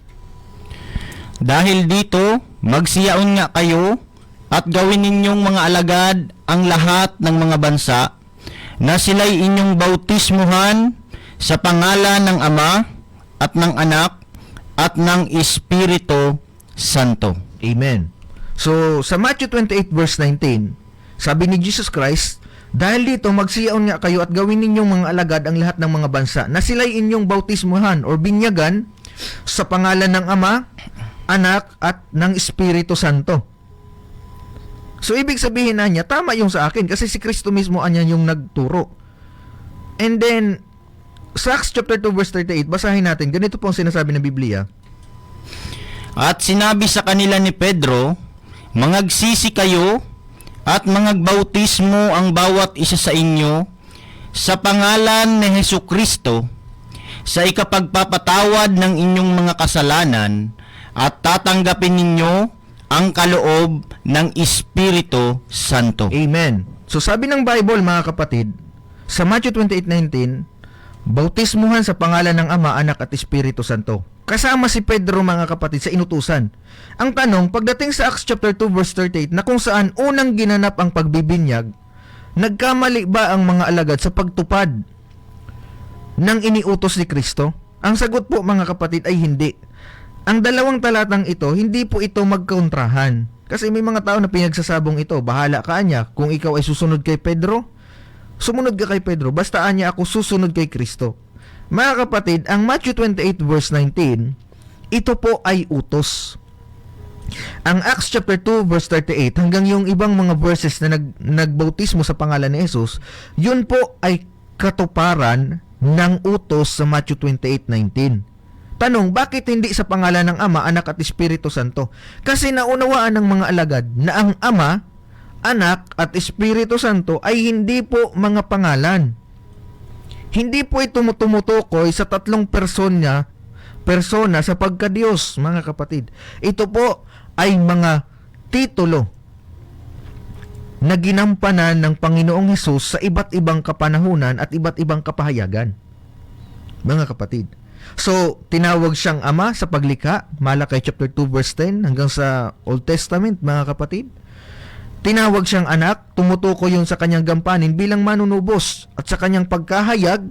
G: Dahil dito, magsiyaon nga kayo at gawin ninyong mga alagad ang lahat ng mga bansa na sila'y inyong bautismuhan sa pangalan ng Ama at ng Anak at ng Espiritu Santo.
F: Amen. So, sa Matthew 28 verse 19, sabi ni Jesus Christ, dahil dito, magsiyaon nga kayo at gawin ninyong mga alagad ang lahat ng mga bansa na sila'y inyong bautismuhan o binyagan sa pangalan ng Ama, Anak, at ng Espiritu Santo. So, ibig sabihin na niya, tama yung sa akin kasi si Kristo mismo anya yung nagturo. And then, sa Acts chapter 2 verse 38, basahin natin, ganito po ang sinasabi ng Biblia.
G: At sinabi sa kanila ni Pedro, mangagsisi kayo at mangagbautismo ang bawat isa sa inyo sa pangalan ni Hesus Kristo sa ikapagpapatawad ng inyong mga kasalanan at tatanggapin ninyo ang kaloob ng Espiritu Santo.
F: Amen. So sabi ng Bible mga kapatid, sa Matthew 28:19, bautismuhan sa pangalan ng Ama, Anak at Espiritu Santo. Kasama si Pedro mga kapatid sa inutusan. Ang tanong, pagdating sa Acts chapter 2 verse 38 na kung saan unang ginanap ang pagbibinyag, nagkamali ba ang mga alagad sa pagtupad ng iniutos ni Kristo? Ang sagot po mga kapatid ay hindi. Ang dalawang talatang ito, hindi po ito magkauntrahan. Kasi may mga tao na pinagsasabong ito, bahala ka anya, kung ikaw ay susunod kay Pedro, sumunod ka kay Pedro, basta anya ako susunod kay Kristo. Mga kapatid, ang Matthew 28 verse 19, ito po ay utos. Ang Acts chapter 2 verse 38 hanggang yung ibang mga verses na nagbautismo sa pangalan ni Jesus, yun po ay katuparan ng utos sa Matthew 28:19. Tanong, bakit hindi sa pangalan ng Ama, Anak at Espiritu Santo? Kasi naunawaan ng mga alagad na ang Ama, Anak at Espiritu Santo ay hindi po mga pangalan. Hindi po ito tumutukoy sa tatlong persona sa pagkadiyos, mga kapatid. Ito po ay mga titulo na ginampanan ng Panginoong Hesus sa iba't ibang kapanahunan at iba't ibang kapahayagan, mga kapatid. So, tinawag siyang Ama sa paglikha, Malakay chapter 2 verse 10 hanggang sa Old Testament, mga kapatid. Tinawag siyang Anak, tumutukoy yun sa kanyang gampanin bilang manunubos, at sa kanyang pagkahayag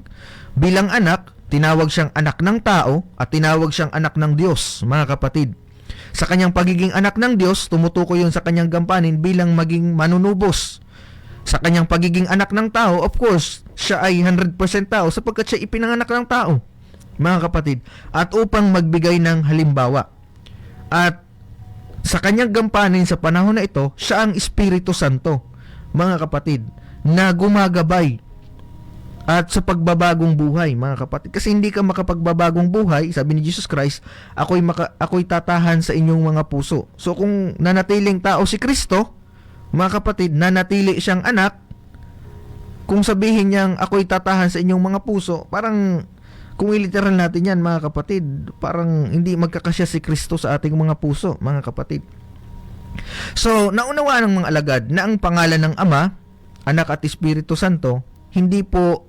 F: bilang anak, tinawag siyang anak ng tao at tinawag siyang anak ng Diyos, mga kapatid. Sa kanyang pagiging anak ng Diyos, tumutukoy yun sa kanyang gampanin bilang maging manunubos. Sa kanyang pagiging anak ng tao, of course, siya ay 100% tao sapagkat siya ipinanganak ng tao, mga kapatid, at upang magbigay ng halimbawa. At sa kanyang gampanin sa panahon na ito, siya ang Espiritu Santo, mga kapatid, na gumagabay at sa pagbabagong buhay, mga kapatid. Kasi hindi ka makapagbabagong buhay, sabi ni Jesus Christ, ako'y tatahan sa inyong mga puso. So kung nanatiling tao si Kristo, mga kapatid, nanatili siyang anak, kung sabihin niyang ako'y tatahan sa inyong mga puso, parang kung iliteral natin yan, mga kapatid, parang hindi magkakasya si Kristo sa ating mga puso, mga kapatid. So, naunawaan ng mga alagad na ang pangalan ng Ama, Anak at Espiritu Santo, hindi po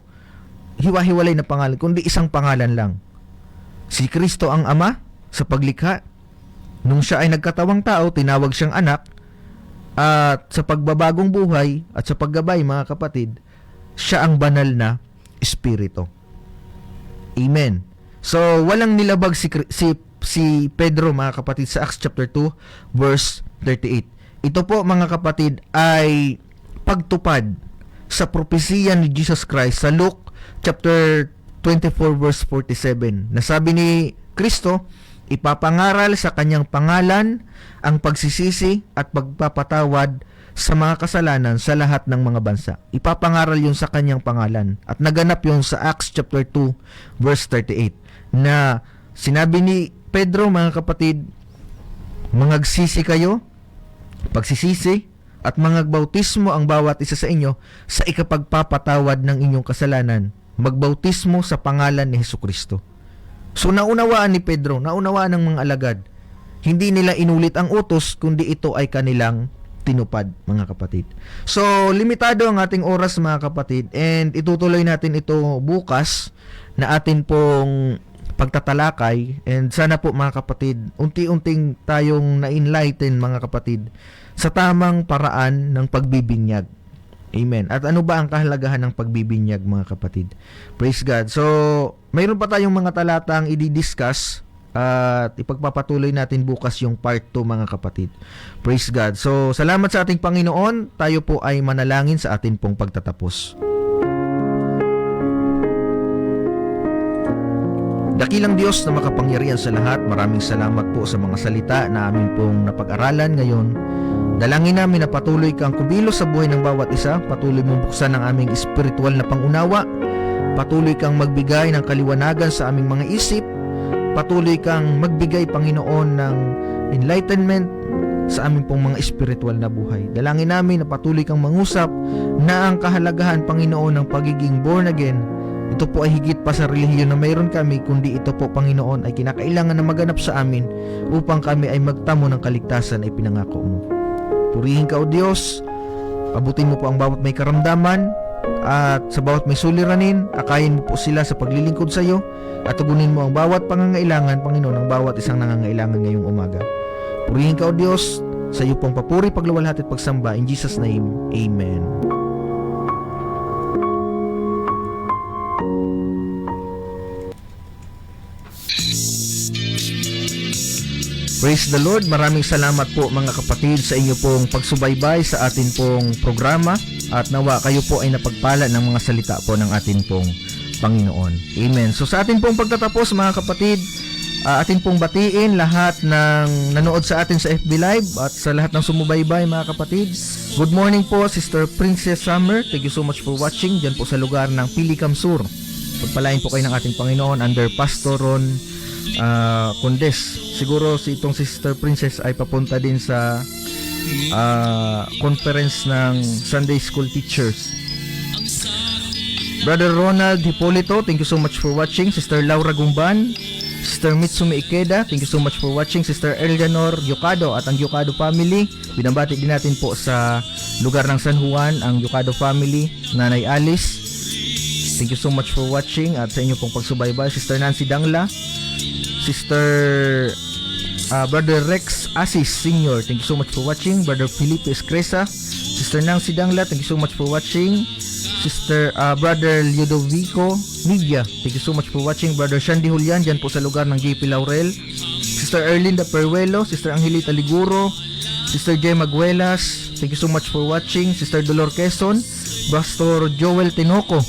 F: hiwa-hiwalay na pangalan, kundi isang pangalan lang. Si Kristo ang Ama sa paglikha. Nung siya ay nagkatawang tao, tinawag siyang anak. At sa pagbabagong buhay at sa paggabay, mga kapatid, siya ang banal na Espiritu. Amen. So, walang nilabag si Pedro, mga kapatid, sa Acts chapter 2 verse 38. Ito po, mga kapatid, ay pagtupad sa propesiya ni Jesus Christ sa Luke chapter 24 verse 47. Nasabi ni Kristo, ipapangaral sa kanyang pangalan ang pagsisisi at pagpapatawad sa mga kasalanan sa lahat ng mga bansa. Ipapangaral yun sa kanyang pangalan. At naganap yun sa Acts chapter 2 verse 38 na sinabi ni Pedro, mga kapatid, mangagsisi kayo, pagsisisi at mangagbautismo ang bawat isa sa inyo sa ikapagpapatawad ng inyong kasalanan. Magbautismo sa pangalan ni Hesukristo. So naunawaan ni Pedro, naunawaan ng mga alagad. Hindi nila inulit ang utos, kundi ito ay kanilang tinupad, mga kapatid. So, limitado ang ating oras, mga kapatid, and itutuloy natin ito bukas na atin pong pagtatalakay, and sana po, mga kapatid, unti-unting tayong na-enlighten, mga kapatid, sa tamang paraan ng pagbibinyag. Amen. At ano ba ang kahalagahan ng pagbibinyag, mga kapatid? Praise God. So, mayroon pa tayong mga talatang i-discuss at ipagpapatuloy natin bukas yung part 2, mga kapatid. Praise God. So, salamat sa ating Panginoon. Tayo po ay manalangin sa atin pong pagtatapos. Dakilang Diyos na makapangyarihan sa lahat, maraming salamat po sa mga salita na amin pong napag-aralan ngayon. Dalangin namin na patuloy kang kumilos sa buhay ng bawat isa, patuloy mong buksan ang aming espiritual na pangunawa, patuloy kang magbigay ng kaliwanagan sa aming mga isip, patuloy kang magbigay, Panginoon, ng enlightenment sa amin pong mga espiritual na buhay. Dalangin namin na patuloy kang mangusap na ang kahalagahan, Panginoon, ng pagiging born again, ito po ay higit pa sa relihiyon na mayroon kami, kundi ito po, Panginoon, ay kinakailangan na maganap sa amin upang kami ay magtamo ng kaligtasan ay pinangako mo. Purihin ka, O Diyos. Abutin mo po ang bawat may karamdaman at sa bawat may suliranin, akayin mo po sila sa paglilingkod sa iyo at tugunin mo ang bawat pangangailangan, Panginoon, ng bawat isang nangangailangan ngayong umaga. Purihin ka, O Diyos, sa iyo pong papuri, pagluwalhati at pagsamba. In Jesus' name, Amen. Praise the Lord. Maraming salamat po mga kapatid sa inyo pong pagsubaybay sa atin pong programa at nawa kayo po ay napagpala ng mga salita po ng atin pong Panginoon. Amen. So sa atin pong pagtatapos mga kapatid, atin pong batiin lahat ng nanood sa atin sa FB Live at sa lahat ng sumubaybay mga kapatid. Good morning po Sister Princess Summer. Thank you so much for watching dyan po sa lugar ng Pilicam Sur. Pagpalain po kayo ng ating Panginoon under Pastor Ron Condes. Siguro itong Sister Princess ay papunta din sa conference ng Sunday School Teachers. Brother Ronald Hipolito, thank you so much for watching. Sister Laura Gumban, Sister Mitsumi Ikeda, thank you so much for watching. Sister Eleanor Yocado at ang Yocado family, binabati din natin po sa lugar ng San Juan ang Yocado family. Nanay Alice, thank you so much for watching at sa inyo pong pagsubaybay. Sister Nancy Dangla, Sister Brother Rex Asis Sr., thank you so much for watching. Brother Felipe Escresa, Sister Nancy Dangla, thank you so much for watching. Sister Brother Ludovico Media, thank you so much for watching. Brother Shandy Julian, dyan po sa lugar ng JP Laurel. Sister Erlinda Peruelo, Sister Angelita Liguro, Sister Jay Maguelas, thank you so much for watching. Sister Dolor Quezon, Pastor Joel Tinoco,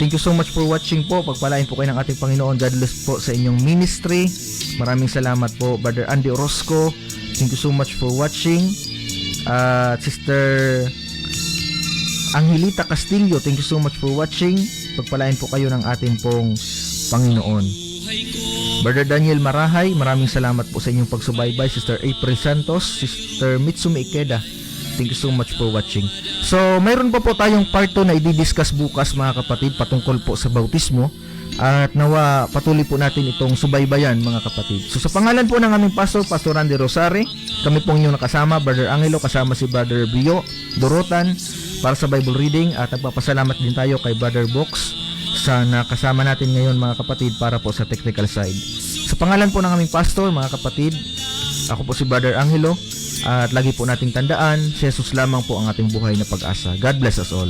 F: thank you so much for watching po. Pagpalain po kayo ng ating Panginoon. God bless po sa inyong ministry. Maraming salamat po. Brother Andy Orozco, thank you so much for watching. Sister Angelita Castillo, thank you so much for watching. Pagpalain po kayo ng ating pong Panginoon. Brother Daniel Marahay, maraming salamat po sa inyong pagsubaybay. Sister April Santos, Sister Mitsumi Ikeda, thank you so much for watching. So, mayroon pa po tayong part 2 na i-discuss bukas mga kapatid patungkol po sa bautismo. At nawa patuloy po natin itong subaybayan mga kapatid. So sa pangalan po ng aming pastor, Pastor Randy Rosare, kami pong inyong nakasama, Brother Angelo, kasama si Brother Bio Dorotan para sa Bible reading. At nagpapasalamat din tayo kay Brother Box sa nakasama natin ngayon mga kapatid para po sa technical side. Sa pangalan po ng aming pastor mga kapatid, ako po si Brother Angelo. At lagi po nating tandaan, si Jesus lamang po ang ating buhay na pag-asa. God bless us all.